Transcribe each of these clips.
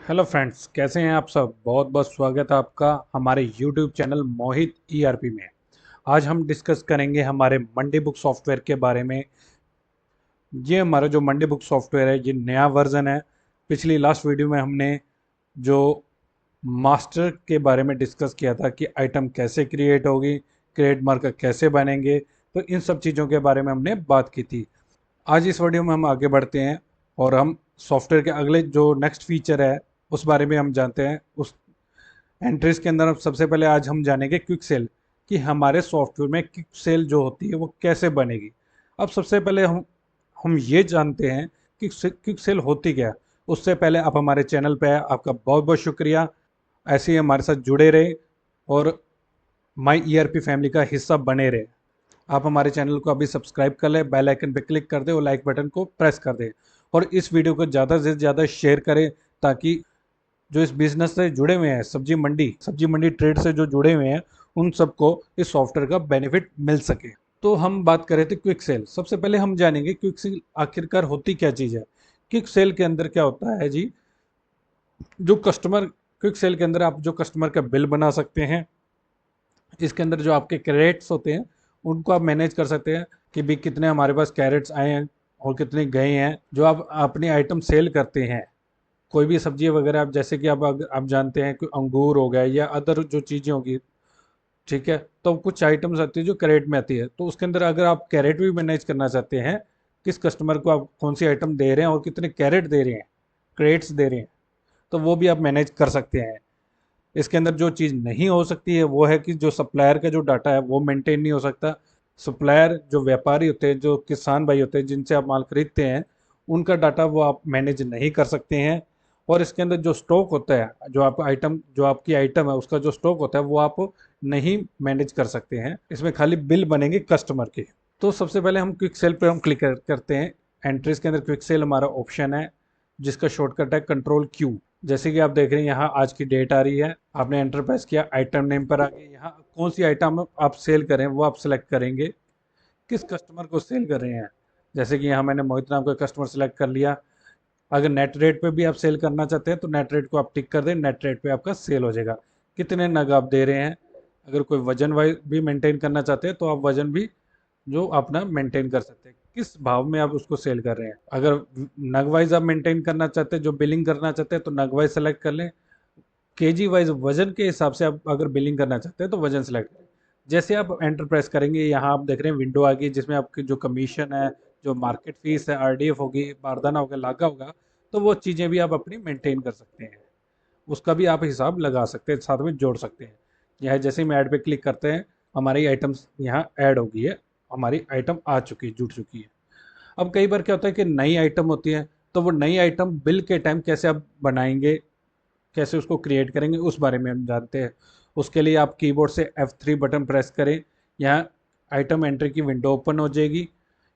Hello friends, कैसे हैं आप सब। बहुत बहुत स्वागत है आपका हमारे यूट्यूब चैनल मोहित ईआरपी में। आज हम डिस्कस करेंगे हमारे मंडी बुक सॉफ्टवेयर के बारे में। ये हमारा जो मंडी बुक सॉफ्टवेयर है, ये नया वर्जन है। पिछली लास्ट वीडियो में हमने जो मास्टर के बारे में डिस्कस किया था कि आइटम कैसे क्रिएट होगी, क्रेडिट मार्कर कैसे बनेंगे, तो इन सब चीज़ों के बारे में हमने बात की थी। आज इस वीडियो में हम आगे बढ़ते हैं और हम सॉफ्टवेयर के अगले जो नेक्स्ट फीचर है उस बारे में हम जानते हैं। उस एंट्रीज के अंदर सबसे पहले आज हम जानेंगे क्विक सेल, कि हमारे सॉफ्टवेयर में क्विक सेल जो होती है वो कैसे बनेगी। अब सबसे पहले हम ये जानते हैं कि क्विक सेल होती क्या है। उससे पहले आप हमारे चैनल पे आए, आपका बहुत बहुत शुक्रिया। ऐसे ही हमारे साथ जुड़े रहे और माई ईआरपी फैमिली का हिस्सा बने रहे। आप हमारे चैनल को अभी सब्सक्राइब कर लें, बेल आइकन पर क्लिक कर दें और लाइक बटन को प्रेस कर दें और इस वीडियो को ज़्यादा से ज़्यादा शेयर करें, ताकि जो इस बिजनेस से जुड़े हुए हैं, सब्जी मंडी ट्रेड से जो जुड़े हुए हैं, उन सबको इस सॉफ्टवेयर का बेनिफिट मिल सके। तो हम बात करें थे क्विक सेल। सबसे पहले हम जानेंगे क्विक सेल आखिरकार होती क्या चीज़ है। क्विक सेल के अंदर क्या होता है जी, जो कस्टमर क्विक सेल के अंदर आप जो कस्टमर का बिल बना सकते हैं। इसके अंदर जो आपके कैरेट्स होते हैं उनको आप मैनेज कर सकते हैं कि भी कितने हमारे पास कैरेट्स आए हैं और कितने गए हैं। जो आप अपनी आइटम सेल करते हैं, कोई भी सब्जी वगैरह, आप जैसे कि आप जानते हैं कि अंगूर हो गया या अदर जो चीज़ें होगी, ठीक है, तो कुछ आइटम्स आती है जो कैरेट में आती है। तो उसके अंदर अगर आप कैरेट भी मैनेज करना चाहते हैं, किस कस्टमर को आप कौन सी आइटम दे रहे हैं और कितने कैरेट दे रहे हैं, क्रेट्स दे रहे हैं, तो वो भी आप मैनेज कर सकते हैं। इसके अंदर जो चीज़ नहीं हो सकती है वो है कि जो सप्लायर का जो डाटा है वो मेंटेन नहीं हो सकता। सप्लायर जो व्यापारी होते हैं, जो किसान भाई होते हैं जिनसे आप माल खरीदते हैं, उनका डाटा वो आप मैनेज नहीं कर सकते हैं। और इसके अंदर जो स्टॉक होता है, जो आपकी आइटम है उसका जो स्टॉक होता है वो आप नहीं मैनेज कर सकते हैं। इसमें खाली बिल बनेंगे कस्टमर के। तो सबसे पहले हम क्विक सेल पे हम क्लिक करते हैं। एंट्रीज के अंदर क्विक सेल हमारा ऑप्शन है, जिसका शॉर्टकट है कंट्रोल क्यू। जैसे कि आप देख रहे हैं यहाँ आज की डेट आ रही है, आपने एंटर प्रेस किया, आइटम नेम पर आ गए। यहाँ कौन सी आइटम आप सेल करें वो आप सेलेक्ट करेंगे, किस कस्टमर को सेल कर रहे हैं। जैसे कि यहाँ मैंने मोहित नाम का कस्टमर सेलेक्ट कर लिया। अगर नेट रेट पे भी आप सेल करना चाहते हैं तो नेट रेट को आप टिक कर दें, नेट रेट पे आपका सेल हो जाएगा। कितने नग आप दे रहे हैं, अगर कोई वजन वाइज भी मेंटेन करना चाहते हैं तो आप वजन भी जो अपना मेंटेन कर सकते हैं, किस भाव में आप उसको सेल कर रहे हैं। अगर नग वाइज आप मेंटेन करना चाहते हैं, जो बिलिंग करना चाहते हैं, तो नग वाइज सेलेक्ट कर लें। केजी वाइज वजन के हिसाब से आप अगर बिलिंग करना चाहते हैं तो वजन सेलेक्ट करें। जैसे आप एंटर प्रेस करेंगे, यहाँ आप देख रहे हैं विंडो आ गई, जिसमें आपकी जो कमीशन है, जो मार्केट फीस है, आरडीएफ होगी, बारदाना होगा, लागा होगा, तो वो चीज़ें भी आप अपनी मेंटेन कर सकते हैं। उसका भी आप हिसाब लगा सकते हैं, साथ में जोड़ सकते हैं। यह जैसे ही हम ऐड पे क्लिक करते हैं, हमारी आइटम्स यहाँ ऐड हो गई है, हमारी आइटम आ चुकी है, जुड़ चुकी है। अब कई बार क्या होता है कि नई आइटम होती है, तो वो नई आइटम बिल के टाइम कैसे आप बनाएंगे, कैसे उसको क्रिएट करेंगे, उस बारे में हम जानते हैं। उसके लिए आप कीबोर्ड से F3 बटन प्रेस करें। यहाँ आइटम एंट्री की विंडो ओपन हो जाएगी।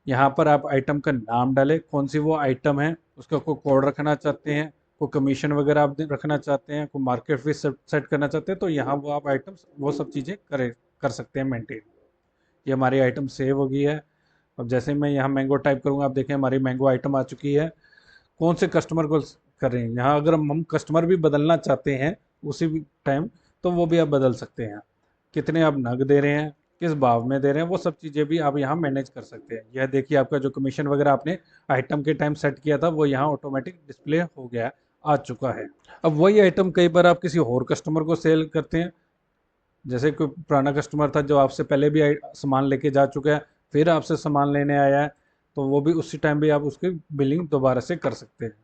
यहाँ पर आप आइटम का नाम डालें, कौन सी वो आइटम है, उसका कोई कोड रखना चाहते हैं, कोई कमीशन वगैरह आप रखना चाहते हैं, कोई मार्केट फीस सेट करना चाहते हैं, तो यहाँ वो आप आइटम्स वो सब चीज़ें कर सकते हैं मेंटेन। ये हमारी आइटम सेव हो गई है। अब जैसे मैं यहाँ मैंगो टाइप करूँगा, आप देखें हमारी मैंगो आइटम आ चुकी है। कौन से कस्टमर को कर रहे हैं, यहाँ अगर हम कस्टमर भी बदलना चाहते हैं उसी टाइम, तो वो भी आप बदल सकते हैं। कितने आप नग दे रहे हैं, किस भाव में दे रहे हैं, वो सब चीज़ें भी आप यहाँ मैनेज कर सकते हैं। यह देखिए, आपका जो कमीशन वगैरह आपने आइटम के टाइम सेट किया था वो यहाँ ऑटोमेटिक डिस्प्ले हो गया, आ चुका है। अब वही आइटम कई बार आप किसी और कस्टमर को सेल करते हैं, जैसे कोई पुराना कस्टमर था जो आपसे पहले भी सामान लेके जा चुका है, फिर आपसे सामान लेने आया है, तो वो भी उसी टाइम भी आप उसकी बिलिंग दोबारा से कर सकते हैं।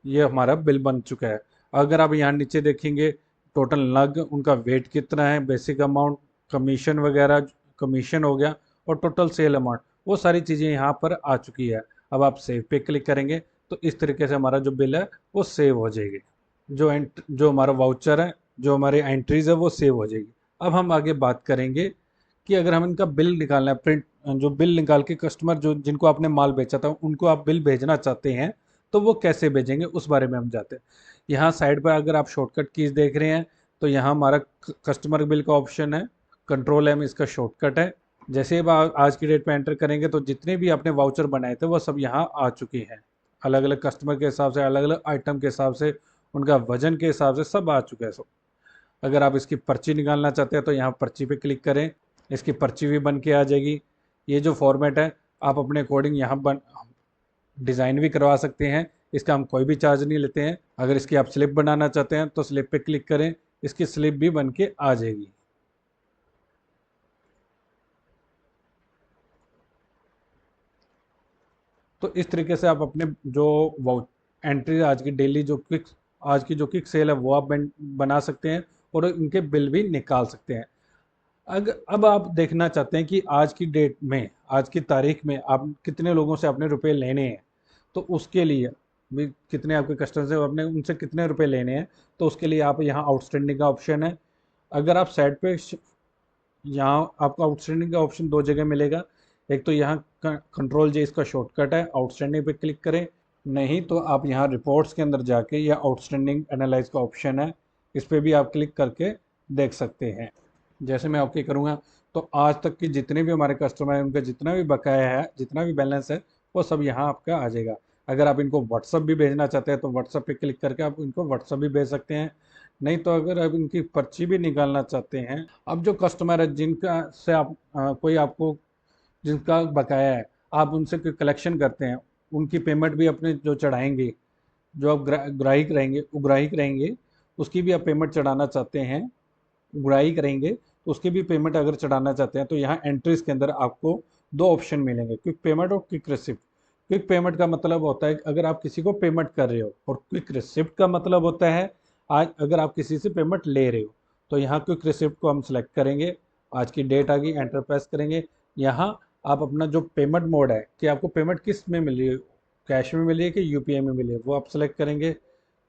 ये हमारा बिल बन चुका है। अगर आप यहाँ नीचे देखेंगे, टोटल नग, उनका वेट कितना है, बेसिक अमाउंट, कमीशन वगैरह, कमीशन हो गया, और टोटल सेल अमाउंट, वो सारी चीज़ें यहाँ पर आ चुकी है। अब आप सेव पे क्लिक करेंगे तो इस तरीके से हमारा जो बिल है वो सेव हो जाएगी। जो हमारा वाउचर है, जो हमारी एंट्रीज है, वो सेव हो जाएगी। अब हम आगे बात करेंगे कि अगर हम इनका बिल निकालना है, प्रिंट, जो बिल निकाल के कस्टमर जो जिनको आपने माल बेचा था उनको आप बिल भेजना चाहते हैं, तो वो कैसे भेजेंगे उस बारे में हम जाते हैं। यहाँ साइड पर अगर आप शॉर्टकट कीज देख रहे हैं, तो यहाँ हमारा कस्टमर बिल का ऑप्शन है, कंट्रोल एम इसका शॉर्टकट है। जैसे अब आज की डेट में एंटर करेंगे तो जितने भी आपने वाउचर बनाए थे वो सब यहाँ आ चुकी हैं। अलग अलग कस्टमर के हिसाब से, अलग अलग आइटम के हिसाब से, उनका वजन के हिसाब से सब आ चुका है सब। अगर आप इसकी पर्ची निकालना चाहते हैं तो यहाँ पर्ची पे क्लिक करें, इसकी पर्ची भी बन के आ जाएगी। ये जो फॉर्मेट है आप अपने अकॉर्डिंग यहाँ बन डिज़ाइन भी करवा सकते हैं, इसका हम कोई भी चार्ज नहीं लेते हैं। अगर इसकी आप स्लिप बनाना चाहते हैं तो स्लिप पे क्लिक करें, इसकी स्लिप भी बन के आ जाएगी। तो इस तरीके से आप अपने जो वो एंट्री आज की डेली जो क्विक आज की जो क्विक सेल है वो आप बना सकते हैं और इनके बिल भी निकाल सकते हैं। अगर अब आप देखना चाहते हैं कि आज की डेट में, आज की तारीख में आप कितने लोगों से अपने रुपए लेने हैं, तो उसके लिए भी कितने आपके कस्टमर से आपने उनसे कितने रुपए लेने हैं, तो उसके लिए आप यहाँ आउटस्टैंडिंग का ऑप्शन है। अगर आप साइड पे यहाँ आपको आउटस्टैंडिंग का ऑप्शन दो जगह मिलेगा। एक तो यहाँ कंट्रोल जे इसका शॉर्टकट है, आउटस्टैंडिंग पे क्लिक करें। नहीं तो आप यहाँ रिपोर्ट्स के अंदर जाके या आउटस्टैंडिंग एनालाइज का ऑप्शन है, इस पर भी आप क्लिक करके देख सकते हैं। जैसे मैं ओके करूँगा तो आज तक के जितने भी हमारे कस्टमर हैं उनका जितना भी बकाया है, जितना भी बैलेंस है, वो सब यहाँ आपका आ जाएगा। अगर आप इनको व्हाट्सअप भी भेजना चाहते हैं तो व्हाट्सअप पे क्लिक करके आप इनको व्हाट्सअप भी भेज सकते हैं। नहीं तो अगर आप इनकी पर्ची भी निकालना चाहते हैं, अब जो कस्टमर है जिनका से आप कोई आपको जिनका बकाया है, आप उनसे कोई कलेक्शन करते हैं, उनकी पेमेंट भी अपने जो चढ़ाएंगे, जो आप ग्राहक रहेंगे, उग्राहिक रहेंगे, उसकी भी आप पेमेंट चढ़ाना चाहते हैं, उड़ाई करेंगे तो उसकी भी पेमेंट अगर चढ़ाना चाहते हैं तो यहाँ एंट्रीज के अंदर आपको दो ऑप्शन मिलेंगे, क्विक पेमेंट और क्विक रिसिप्ट। क्विक पेमेंट का मतलब होता है अगर आप किसी को पेमेंट कर रहे हो, और क्विक रिसिप्ट का मतलब होता है आज अगर आप किसी से पेमेंट ले रहे हो। तो यहाँ क्विक रिसिप्ट को हम सेलेक्ट करेंगे, आज की डेट आ गई, एंटर प्रेस करेंगे। यहाँ आप अपना जो पेमेंट मोड है कि आपको पेमेंट किस में मिल रही है, कैश में मिली है कि यूपीआई में मिली है, वो आप सेलेक्ट करेंगे।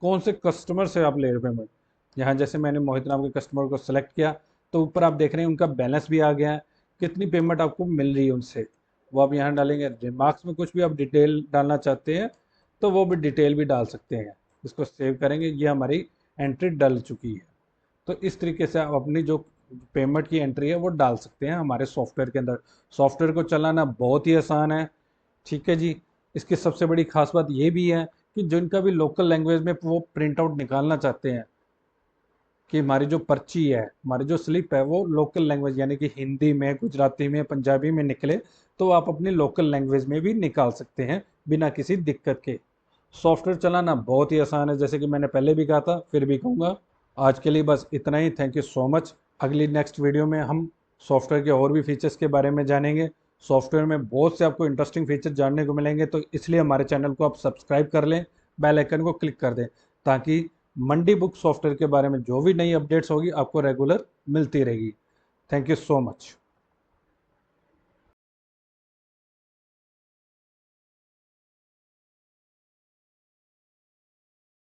कौन से कस्टमर से आप ले रहे हो पेमेंट, यहाँ जैसे मैंने मोहित नाम के कस्टमर को सेलेक्ट किया तो ऊपर आप देख रहे हैं उनका बैलेंस भी आ गया है, कितनी पेमेंट आपको मिल रही है उनसे, वो आप यहाँ डालेंगे। रिमार्क्स में कुछ भी आप डिटेल डालना चाहते हैं तो वो भी डिटेल भी डाल सकते हैं। इसको सेव करेंगे, ये हमारी एंट्री डल चुकी है। तो इस तरीके से आप अपनी जो पेमेंट की एंट्री है वो डाल सकते हैं हमारे सॉफ्टवेयर के अंदर। सॉफ्टवेयर को चलाना बहुत ही आसान है, ठीक है जी। इसकी सबसे बड़ी खास बात ये भी है कि जिनका भी लोकल लैंग्वेज में वो प्रिंट आउट निकालना चाहते हैं कि हमारी जो पर्ची है, हमारी जो स्लिप है वो लोकल लैंग्वेज यानी कि हिंदी में, गुजराती में, पंजाबी में निकले, तो आप अपनी लोकल लैंग्वेज में भी निकाल सकते हैं बिना किसी दिक्कत के। सॉफ्टवेयर चलाना बहुत ही आसान है, जैसे कि मैंने पहले भी कहा था, फिर भी कहूँगा। आज के लिए बस इतना ही। Thank you so much. अगली नेक्स्ट वीडियो में हम सॉफ्टवेयर के और भी फीचर्स के बारे में जानेंगे। सॉफ्टवेयर में बहुत से आपको इंटरेस्टिंग फीचर जानने को मिलेंगे, तो इसलिए हमारे चैनल को आप सब्सक्राइब कर लें, बेल आइकन को क्लिक कर दें, ताकि मंडी बुक सॉफ्टवेयर के बारे में जो भी नई अपडेट्स होगी आपको रेगुलर मिलती रहेगी। Thank you so much.